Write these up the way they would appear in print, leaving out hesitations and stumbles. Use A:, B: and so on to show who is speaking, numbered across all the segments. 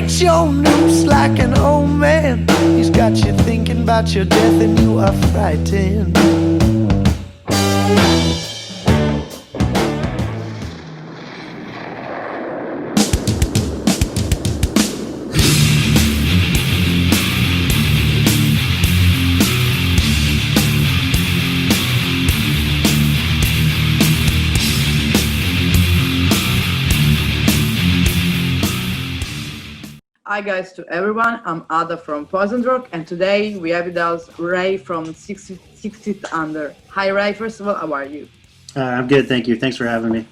A: breaks your news like an old man. He's got you thinking about your death and you are frightened.
B: Hi guys to everyone, I'm Ada from PoisonedRock and today we have with us Ray from 6 Feet Under. Hi Ray, first of all, how are you?
C: I'm good, thank you. Thanks for having me.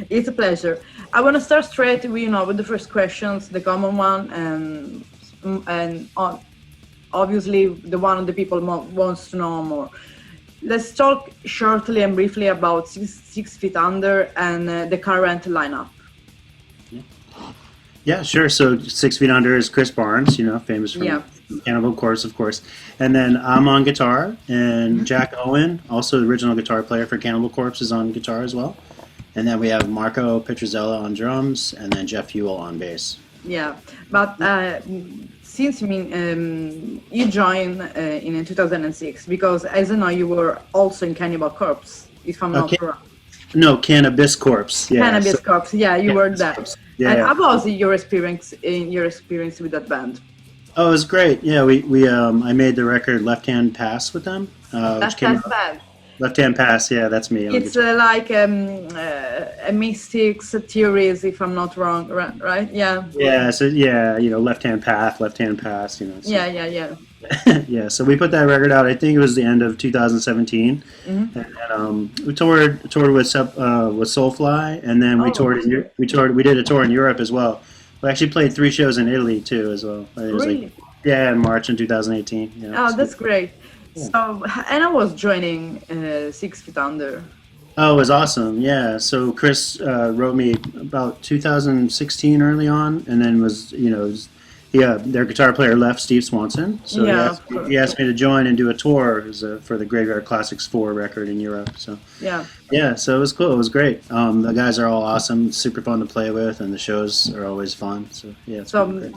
B: It's a pleasure. I want to start straight with the first questions, the common one, and obviously the one that people wants to know more. Let's talk shortly and briefly about 6 Feet Under and the current lineup.
C: Yeah, sure. So 6 Feet Under is Chris Barnes, famous from Cannibal Corpse, of course. And then I'm on guitar, and Jack Owen, also the original guitar player for Cannibal Corpse, is on guitar as well. And then we have Marco Petrozella on drums, and then Jeff Huell on bass.
B: Yeah, but since you joined in 2006, because as I know you were also in Cannibal Corpse, if I'm not wrong.
C: No, Cannabis Corpse. Yeah,
B: Cannabis Corpse. Yeah, you were there.
C: Yeah,
B: and how was your experience with that band?
C: Oh, it was great. Yeah, I made the record Left Hand Pass with them.
B: That's bad.
C: Left Hand Pass, yeah, that's me.
B: It's like a mystics theories, if I'm not wrong, right? Yeah.
C: Yeah. So Left Hand Path, Left Hand Pass. So.
B: Yeah.
C: Yeah, so we put that record out. I think it was the end of 2017, and we toured with Soulfly, and then we did a tour in Europe as well. We actually played 3 shows in Italy too as well. It was
B: really?
C: In March in 2018.
B: That's great. Yeah. So, and I was joining 6 Feet Under.
C: Oh, it was awesome. Yeah. So Chris wrote me about 2016 early on, and then their guitar player left, Steve Swanson. So he asked me to join and do a tour for the Graveyard Classics 4 record in Europe. So so it was cool. It was great. The guys are all awesome, super fun to play with, and the shows are always fun. So it's great.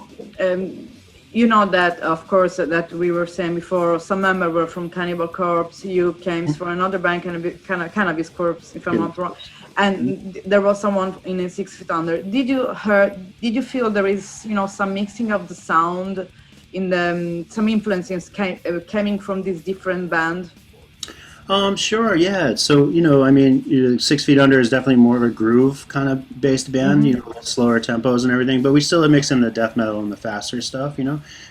B: You know that, of course, that we were saying before, some members were from Cannibal Corpse, you came from another band, Cannabis Corpse, if I'm not wrong, and there was someone in 6 Feet Under. Did you feel there is, some mixing of the sound in some influences coming from this different band?
C: Sure, yeah. So, 6 Feet Under is definitely more of a groove kind of based band, slower tempos and everything, but we still mix in the death metal and the faster stuff,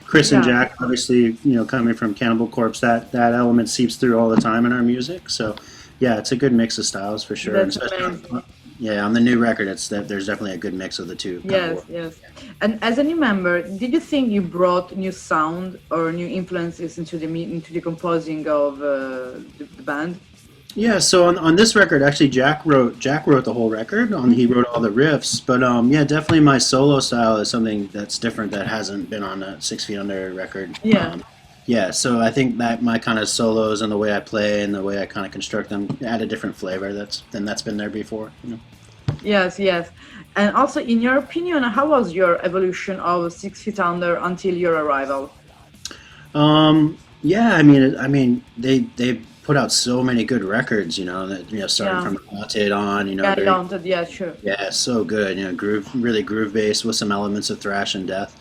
C: Chris and Jack, obviously, coming from Cannibal Corpse, that element seeps through all the time in our music. So, yeah, it's a good mix of styles for sure.
B: That's amazing.
C: Yeah, on the new record, there's definitely a good mix of the two.
B: Yes. And as a new member, did you think you brought new sound or new influences into the composing of the band?
C: Yeah, so on this record, actually, Jack wrote the whole record. He wrote all the riffs, but definitely my solo style is something that's different that hasn't been on a 6 Feet Under record.
B: Yeah.
C: So I think that my kind of solos and the way I play and the way I kind of construct them add a different flavor that's been there before.
B: Yes. And also, in your opinion, how was your evolution of 6 Feet Under until your arrival?
C: They put out so many good records, starting from Haunted on,
B: Haunted, yeah, sure.
C: Yeah, so good, really groove based with some elements of thrash and death.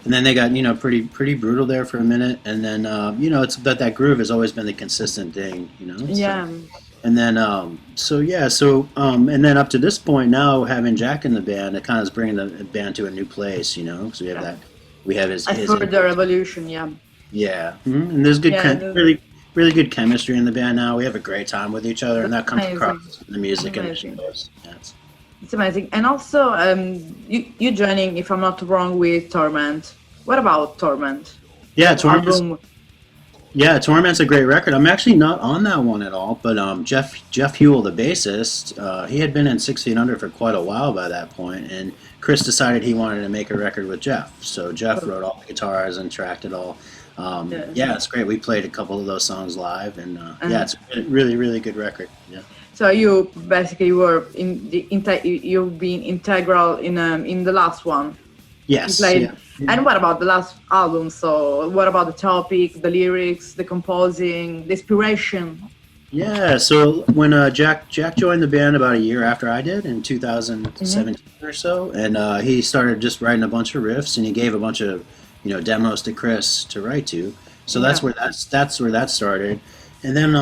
C: And then they got, pretty brutal there for a minute. And then, it's that groove has always been the consistent thing,
B: Yeah.
C: And then, and then up to this point now, having Jack in the band, it kind of is bringing the band to a new place, So we have his
B: further evolution, yeah.
C: Yeah. Mm-hmm. And there's really, really good chemistry in the band now. We have a great time with each other, and that comes across in the music and the shows.
B: It's amazing. And also, you joining, if I'm not wrong, with Torment. What about Torment?
C: Yeah, Torment's a great record. I'm actually not on that one at all, but Jeff Huell, the bassist, he had been in 6 Feet Under for quite a while by that point, and Chris decided he wanted to make a record with Jeff. So Jeff wrote all the guitars and tracked it all. It's great. We played a couple of those songs live, and it's a really, really good record. Yeah.
B: So you basically were you've been integral in the last one. You
C: Yes,
B: played.
C: yeah.
B: And what about the last album? So what about the topic, the lyrics, the composing, the inspiration?
C: Yeah, so when Jack joined the band about a year after I did in
B: Hmm.
C: 2017 or so, and he started just writing a bunch of riffs, and he gave a bunch of demos to Chris to write to. So
B: Yeah.
C: that's where that started. And then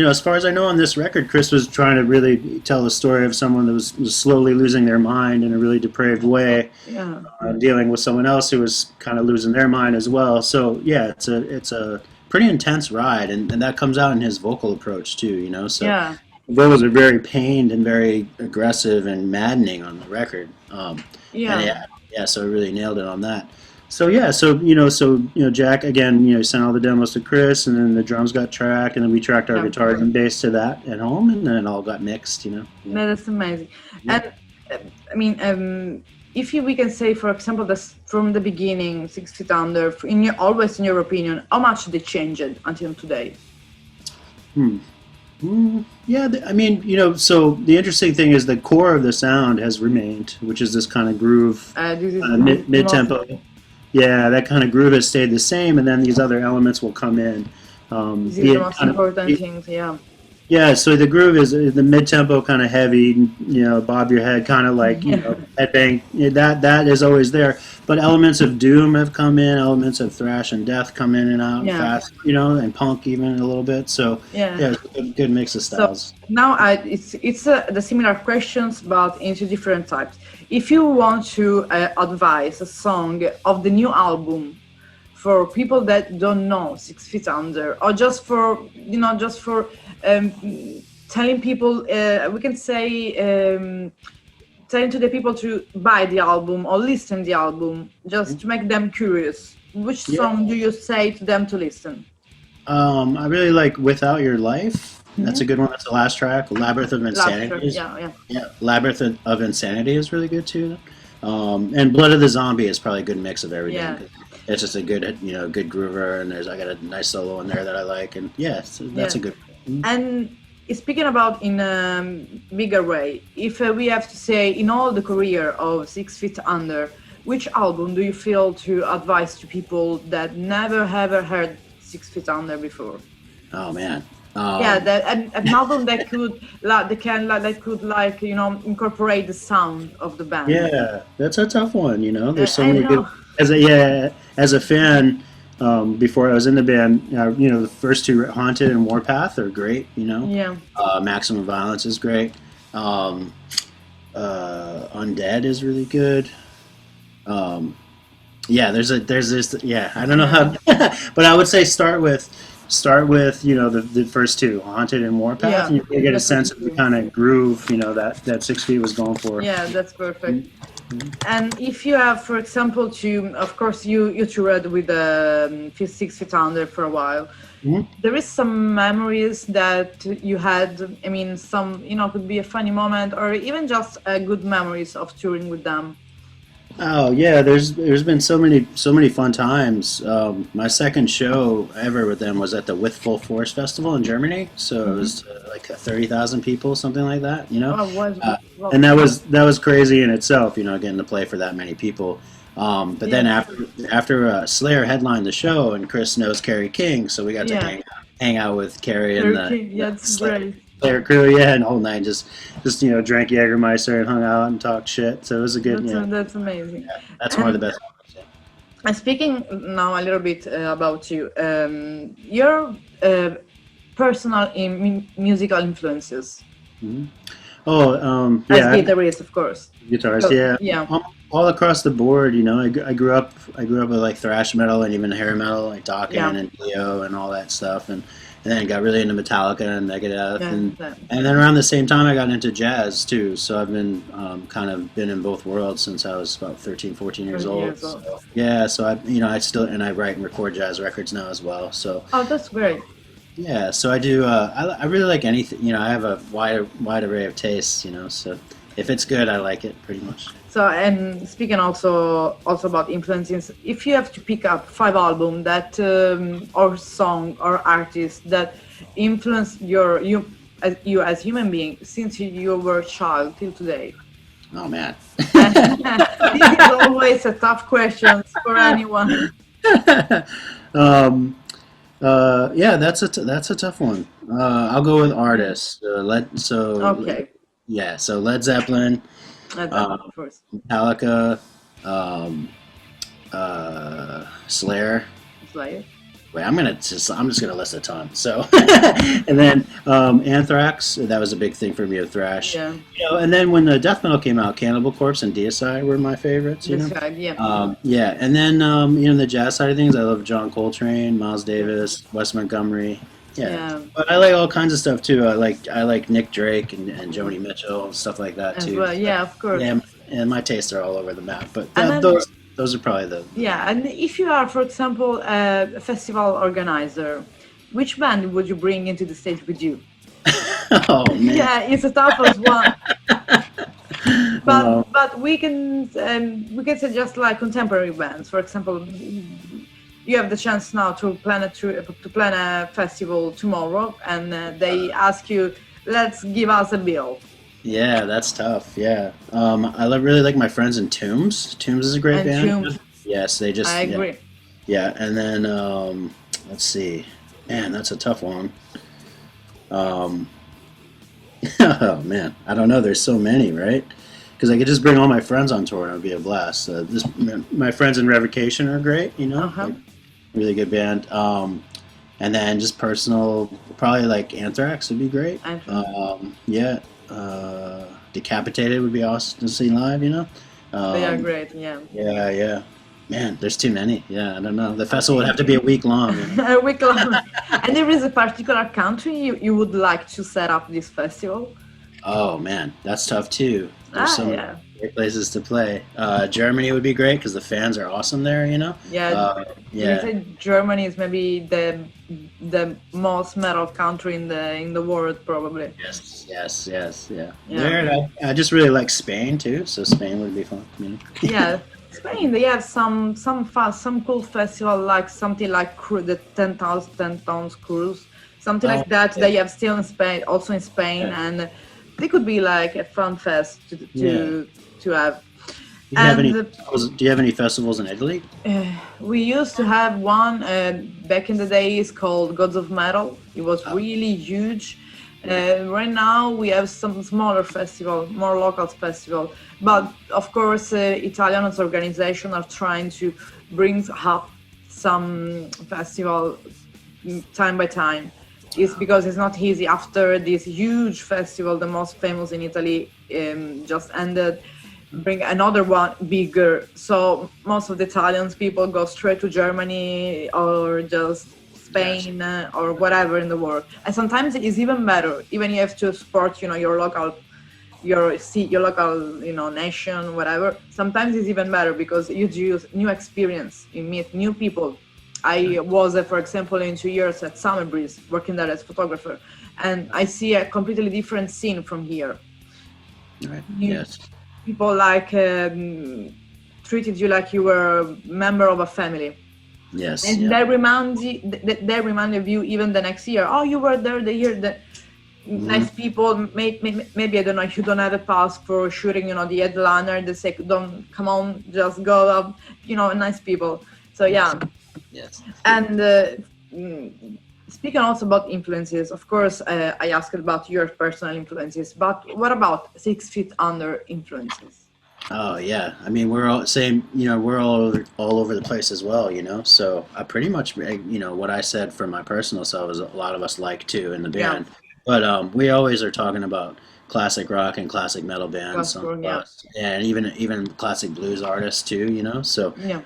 C: as far as I know on this record, Chris was trying to really tell the story of someone that was slowly losing their mind in a really depraved way,
B: Yeah.
C: dealing with someone else who was kind of losing their mind as well. So yeah, it's a pretty intense ride, and that comes out in his vocal approach too. So
B: Yeah.
C: the vocals are very pained and very aggressive and maddening on the record. And
B: Yeah.
C: yeah, so I really nailed it on that. So yeah, Jack again, sent all the demos to Chris, and then the drums got tracked, and then we tracked our
B: Yeah.
C: guitars and bass to that at home, and then it all got mixed. Yeah.
B: No, that's amazing.
C: Yeah.
B: And I mean, if we can say, for example, this from the beginning, 6 Feet Under, always in your opinion, how much they changed until today?
C: Yeah, I mean, so the interesting thing is the core of the sound has remained, which is this kind of groove,
B: This is
C: mid tempo. Yeah, that kind of groove has stayed the same, and then these other elements will come in.
B: this
C: Be
B: is the
C: it
B: most
C: kind of,
B: important thing. Yeah.
C: yeah, so the groove is the mid tempo kind of heavy, bob your head kind of like
B: Yeah.
C: headbang. Yeah, that is always there, but elements of doom have come in, elements of thrash and death come in and out
B: Yeah.
C: fast, and punk even a little bit. So
B: Yeah.
C: yeah, it's a good mix of
B: So
C: styles.
B: now it's the similar questions, but into different types. If you want to advise a song of the new album for people that don't know 6 Feet Under, or just for um, telling people, we can say, telling to the people to buy the album or listen the album, just to make them curious. Which
C: Yeah.
B: song do you say to them to listen?
C: I really like "Without Your Life." That's a
B: Mhm.
C: good one. That's the last track. "Labyrinth of
B: Laughter,
C: Insanity" is
B: yeah, yeah.
C: yeah. "Labyrinth of Insanity" is really good too. And "Blood of the Zombie" is probably a good mix of everything.
B: Yeah.
C: 'Cause it's just a good good groover, and I got a nice solo in there that I like, and yeah, so that's
B: Yeah.
C: a good.
B: And speaking about in a bigger way, if we have to say in all the career of 6 Feet Under, which album do you feel to advise to people that never ever heard 6 Feet Under before?
C: Oh man.
B: Yeah, that an album that could incorporate the sound of the band.
C: Yeah, that's a tough one. There's so
B: I
C: many good.
B: know.
C: As a fan, before I was in the band, the first two, "Haunted" and "Warpath," are great.
B: Yeah.
C: "Maximum Violence" is great. "Undead" is really good. Yeah, there's this. Yeah, I don't know how, but I would say start with the first two, "Haunted" and "Warpath,"
B: Yeah,
C: and you get a
B: that's
C: sense of the
B: true.
C: kind of groove that 6 Feet was going for.
B: Yeah, that's perfect. And if you have, for example, of course, you toured with 6 Feet Under for a while.
C: Mhm.
B: There is some memories that you had. I mean, some could be a funny moment, or even just good memories of touring with them.
C: Oh yeah, there's been so many fun times. My second show ever with them was at the With Full Force Festival in Germany. So it was like 30,000 people, something like that.
B: Oh, was well,
C: And that was crazy in itself. Getting to play for that many people. But then
B: Yeah.
C: after Slayer headlined the show, and Chris knows Kerry King, so we got to
B: Yeah.
C: hang out with Kerry and
B: Yeah,
C: the
B: it's great.
C: Slayer crew. Yeah, and the whole night just drank Jägermeister and hung out and talked shit. So it was a good.
B: That's amazing.
C: That's one of the best.
B: And speaking now a little bit about you, your personal musical influences
C: Oh,
B: as
C: yeah,
B: guitarist, of course.
C: guitars.
B: So,
C: Yeah,
B: yeah.
C: all across the board. I grew up with like thrash metal and even hair metal, like Dokken
B: Yeah.
C: and Dio and all that stuff, and then got really into Metallica and Megadeth,
B: Yeah,
C: and
B: yeah.
C: and then around the same time I got into jazz too. So I've been kind of been in both worlds since I was about 13, 14 years
B: 13
C: old.
B: years old.
C: So, yeah, so I still and I write and record jazz records now as well. So
B: Oh, that's great.
C: yeah, so I do. I really like anything. I have a wide array of tastes. So if it's good, I like it pretty much.
B: So, and speaking also about influences, if you have to pick up 5 albums that or song or artist that influenced you as human being since you were a child till today,
C: Oh man.
B: This is always a tough question for anyone.
C: um, yeah, that's a tough one. I'll go with artists.
B: Okay,
C: Yeah, so Led Zeppelin,
B: that's
C: uh,
B: first.
C: Metallica, um, Slayer.
B: Slayer.
C: Wait, I'm just gonna list a ton. So, and then Anthrax. That was a big thing for me with thrash.
B: Yeah,
C: And then when the death metal came out, Cannibal Corpse and Deicide were my favorites.
B: this guy. Yeah,
C: Yeah, and then the jazz side of things, I love John Coltrane, Miles
B: yeah,
C: Davis, Wes Montgomery. Yeah,
B: yeah.
C: but I like all kinds of stuff too. I like Nick Drake and Joni Mitchell and stuff like that
B: As
C: too.
B: well.
C: So,
B: Yeah, of course.
C: yeah, and my tastes are all over the map. But
B: And then
C: those are probably the
B: yeah, and if you are, for example, a festival organizer, which band would you bring into the stage with you?
C: oh man.
B: Yeah, it's a toughest one.
C: Um,
B: But we can suggest like contemporary bands. For example, you have the chance now to plan a festival tomorrow, and they ask you, let's give us a bill.
C: yeah, that's tough. Yeah, really like my friends in Tombs. Tombs is a great
B: And
C: band.
B: Tombs,
C: Yes, they just
B: I agree.
C: yeah, and then let's see, man, that's a tough one. Um, oh man, I don't know. There's so many, right? Because I could just bring all my friends on tour and it would be a blast. My friends in Revocation are great.
B: Uh huh.
C: Like, really good band. And then just personal, probably like Anthrax would be great. Yeah, Decapitated would be awesome to see live.
B: They are
C: Um,
B: great. Yeah.
C: yeah, yeah. Man, there's too many. Yeah, I don't know. The festival would have to be a week long.
B: A week long. And there is a particular country you would like to set up this festival?
C: Oh man, that's tough too. There's so many
B: Yeah.
C: great places to play. Germany would be great because the fans are awesome there.
B: Yeah. You
C: Yeah.
B: say Germany is maybe the most metal country in the world, probably.
C: Yes, yes, yes, yeah.
B: Yeah.
C: There, I just really like Spain too, so Spain would be fun.
B: Yeah. Spain, they have some cool festival like something like the 10 tons cruise, something
C: Oh,
B: like that.
C: yeah.
B: They have still in Spain, also in Spain,
C: Yeah.
B: and they could be like a fun fest to
C: Yeah.
B: to have.
C: Do you have any?
B: And
C: Do you have any festivals in Italy?
B: we used to have one back in the days called Gods of Metal. It was really huge. Right now we have some smaller festival, more local festival, but of course Italian organizations are trying to bring up some festival time by time. It's because it's not easy after this huge festival, the most famous in Italy, just ended. Bring another one bigger. So most of the Italians people go straight to Germany or just Spain or whatever in the world. And sometimes it is even better. Even you have to support, your local, your local, nation, whatever. Sometimes it's even better because you do new experience. You meet new people. I was, for example, in 2 years at Summer Breeze, working there as photographer, and I see a completely different scene from here.
C: Right.
B: You-
C: Yes.
B: People treated you like you were a member of a family,
C: Yes.
B: and
C: Yeah.
B: they reminded you even the next year. Oh, you were there the year that. Nice people. Maybe I don't know. If you don't have a pass for shooting, the headliner. They say, "Don't come on, just go up." Nice people. So yeah.
C: Yes.
B: And speaking also about influences, of course, I asked about your personal influences, but what about 6 Feet Under influences?
C: Oh yeah. I mean, we're all same. We're all over the place as well. So I pretty much, what I said for my personal self is a lot of us like too in the
B: Yeah.
C: band. But we always are talking about classic rock and classic metal bands,
B: Classic
C: some
B: rock,
C: of
B: yeah.
C: us, and even classic blues artists too. So
B: Yeah,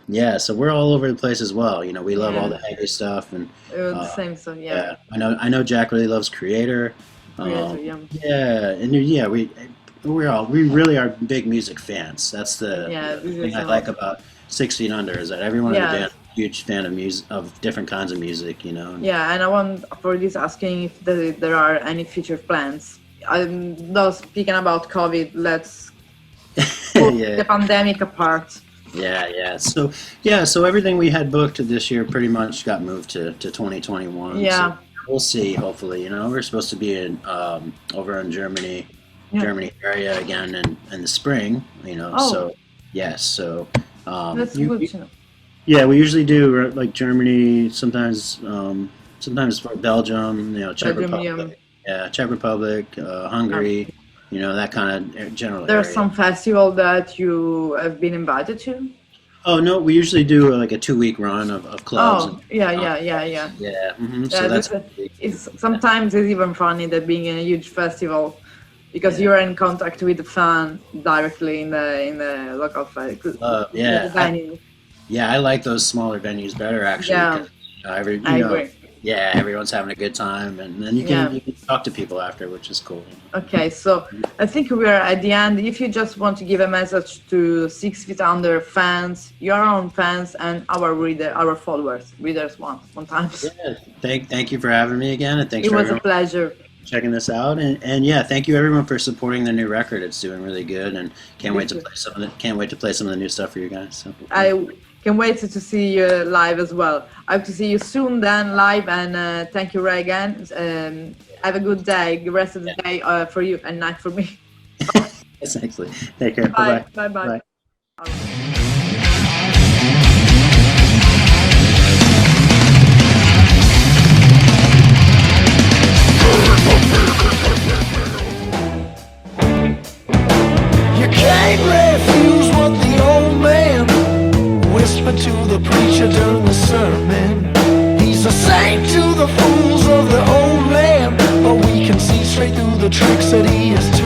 C: yeah, so we're all over the place as well. We love all
B: Yeah.
C: the heavy stuff, and
B: the
C: uh,
B: same stuff. Yeah,
C: yeah, I know Jack really loves Creator.
B: Creator, yeah.
C: Yeah, and yeah, we really are big music fans. That's the
B: Yeah, this
C: thing
B: is
C: I
B: a
C: like
B: lot.
C: about 16 Under is that everyone in the
B: Yeah.
C: band is a huge fan of music, of different kinds of music. And-
B: Yeah, and I want for this asking if there are any future plans. Though speaking about COVID, let's put
C: yeah.
B: the pandemic apart.
C: Yeah. So everything we had booked this year pretty much got moved to 2021.
B: Yeah.
C: So we'll see. Hopefully, we're supposed to be in over in Germany Germany area again in the spring.
B: Oh.
C: So yes, so
B: That's good to know.
C: yeah, we usually do like Germany, sometimes for Belgium, Czech
B: Belgium,
C: Republic, Czech Republic, Hungary, that kind of general
B: There's
C: area.
B: some festival that you have been invited to?
C: Oh no, we usually do like a 2 week run of clubs.
B: Oh, yeah.
C: Yeah, so
B: Yeah,
C: that's
B: it's sometimes it's even funny that being in a huge festival because you're in contact with the fan directly in the local venue.
C: I like those smaller venues better actually.
B: Yeah,
C: 'Cause,
B: I agree.
C: everyone's having a good time, and then you can talk to people after, which is cool.
B: Okay, so I think we are at the end. If you just want to give a message to 6 Feet Under fans, your own fans, and our followers, readers one time.
C: Yeah, thank you for having me again, and thanks
B: It
C: for
B: was a
C: everyone
B: pleasure.
C: checking this out, and yeah, thank you everyone for supporting the new record. It's doing really good, and can't wait to play some of the new stuff for you guys. So
B: I can wait to see you live as well. I hope to see you soon then live, and thank you, Ray, again. Have a good day, the rest of the day for you and night for me.
C: Exactly. Take care.
B: Bye.
C: Bye-bye.
B: Bye.
A: You can't refuse what the old man whispered to the preacher during the sermon. He's a saint to the fools of the old land, but we can see straight through the tricks that he has turned.